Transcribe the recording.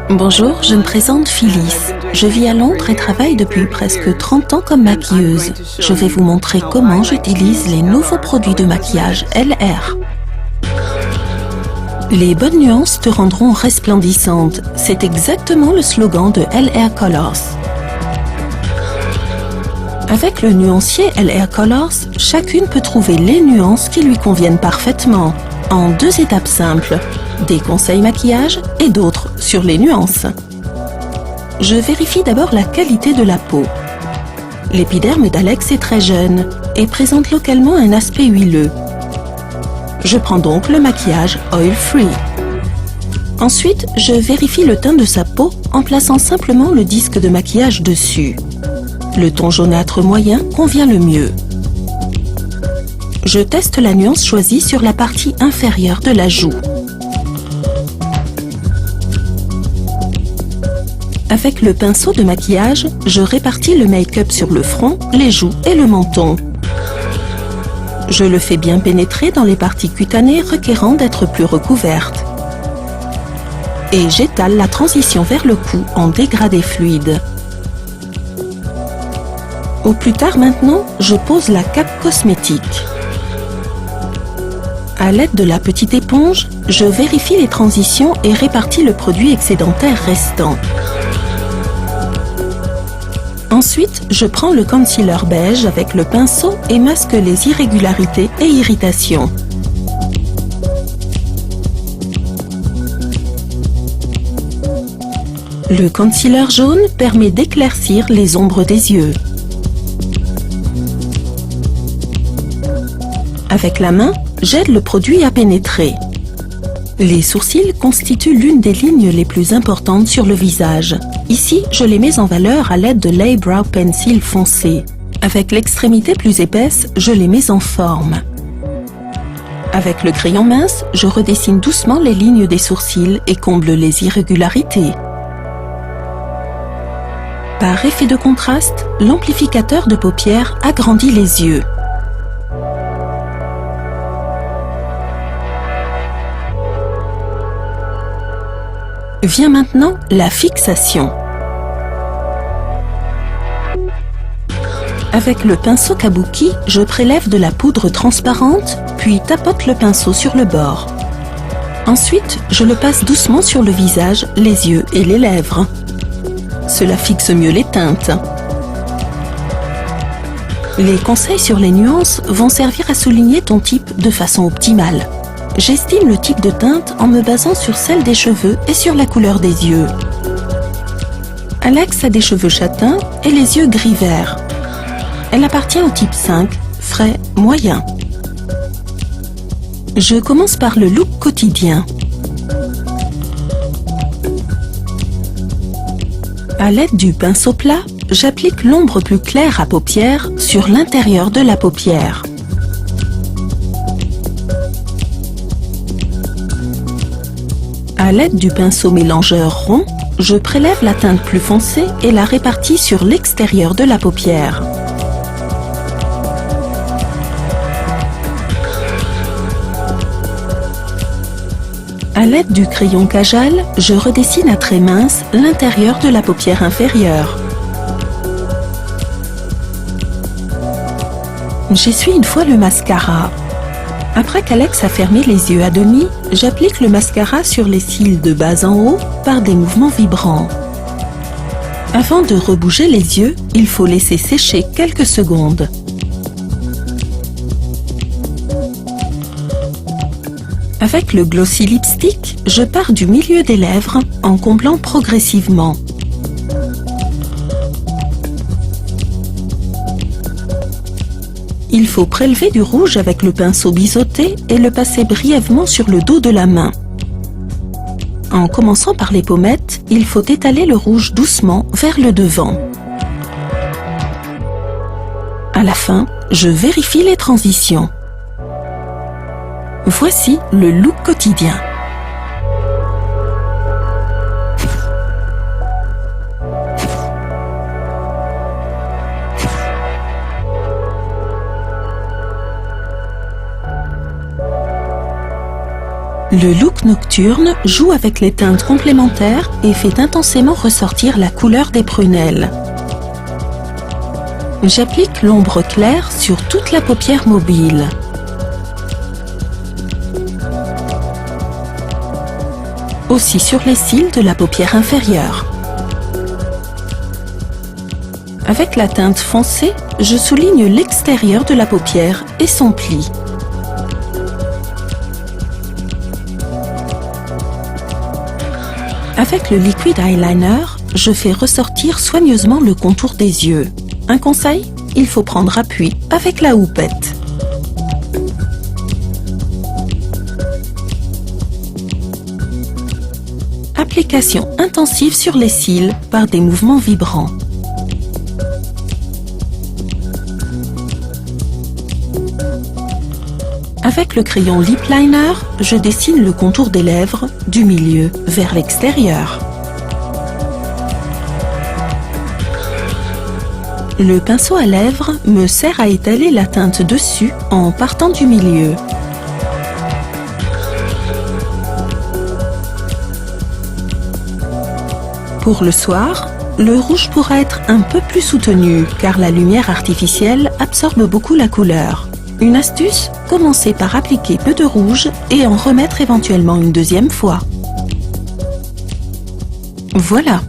Bonjour, je me présente Phyllis. Je vis à Londres et travaille depuis presque 30 ans comme maquilleuse. Je vais vous montrer comment j'utilise les nouveaux produits de maquillage LR. Les bonnes nuances te rendront resplendissante. C'est exactement le slogan de LR Colors. Avec le nuancier LR Colors, chacune peut trouver les nuances qui lui conviennent parfaitement. En 2 étapes simples, des conseils maquillage et d'autres sur les nuances. Je vérifie d'abord la qualité de la peau. L'épiderme d'Alex est très jeune et présente localement un aspect huileux. Je prends donc le maquillage Oil Free. Ensuite, je vérifie le teint de sa peau en plaçant simplement le disque de maquillage dessus. Le ton jaunâtre moyen convient le mieux. Je teste la nuance choisie sur la partie inférieure de la joue. Avec le pinceau de maquillage, je répartis le make-up sur le front, les joues et le menton. Je le fais bien pénétrer dans les parties cutanées requérant d'être plus recouvertes. Et j'étale la transition vers le cou en dégradé fluide. Au plus tard maintenant, je pose la cape cosmétique. À l'aide de la petite éponge, je vérifie les transitions et répartis le produit excédentaire restant. Ensuite, je prends le concealer beige avec le pinceau et masque les irrégularités et irritations. Le concealer jaune permet d'éclaircir les ombres des yeux. Avec la main, j'aide le produit à pénétrer. Les sourcils constituent l'une des lignes les plus importantes sur le visage. Ici, je les mets en valeur à l'aide de l'Eyebrow Pencil foncé. Avec l'extrémité plus épaisse, je les mets en forme. Avec le crayon mince, je redessine doucement les lignes des sourcils et comble les irrégularités. Par effet de contraste, l'amplificateur de paupières agrandit les yeux. Vient maintenant la fixation. Avec le pinceau kabuki, je prélève de la poudre transparente, puis tapote le pinceau sur le bord. Ensuite, je le passe doucement sur le visage, les yeux et les lèvres. Cela fixe mieux les teintes. Les conseils sur les nuances vont servir à souligner ton type de façon optimale. J'estime le type de teinte en me basant sur celle des cheveux et sur la couleur des yeux. Alex a des cheveux châtains et les yeux gris-vert. Elle appartient au type 5, frais, moyen. Je commence par le look quotidien. À l'aide du pinceau plat, j'applique l'ombre plus claire à paupières sur l'intérieur de la paupière. À l'aide du pinceau mélangeur rond, je prélève la teinte plus foncée et la répartis sur l'extérieur de la paupière. À l'aide du crayon Kajal, je redessine à trait mince l'intérieur de la paupière inférieure. J'essuie une fois le mascara. Après qu'Alex a fermé les yeux à demi, j'applique le mascara sur les cils de bas en haut par des mouvements vibrants. Avant de rebouger les yeux, il faut laisser sécher quelques secondes. Avec le Glossy Lipstick, je pars du milieu des lèvres en comblant progressivement. Il faut prélever du rouge avec le pinceau biseauté et le passer brièvement sur le dos de la main. En commençant par les pommettes, il faut étaler le rouge doucement vers le devant. À la fin, je vérifie les transitions. Voici le look quotidien. Le look nocturne joue avec les teintes complémentaires et fait intensément ressortir la couleur des prunelles. J'applique l'ombre claire sur toute la paupière mobile. Aussi sur les cils de la paupière inférieure. Avec la teinte foncée, je souligne l'extérieur de la paupière et son pli. Avec le liquid eyeliner, je fais ressortir soigneusement le contour des yeux. Un conseil, il faut prendre appui avec la houppette. Application intensive sur les cils par des mouvements vibrants. Avec le crayon lip liner, je dessine le contour des lèvres du milieu vers l'extérieur. Le pinceau à lèvres me sert à étaler la teinte dessus en partant du milieu. Pour le soir, le rouge pourra être un peu plus soutenu car la lumière artificielle absorbe beaucoup la couleur. Une astuce, commencez par appliquer peu de rouge et en remettre éventuellement une deuxième fois. Voilà!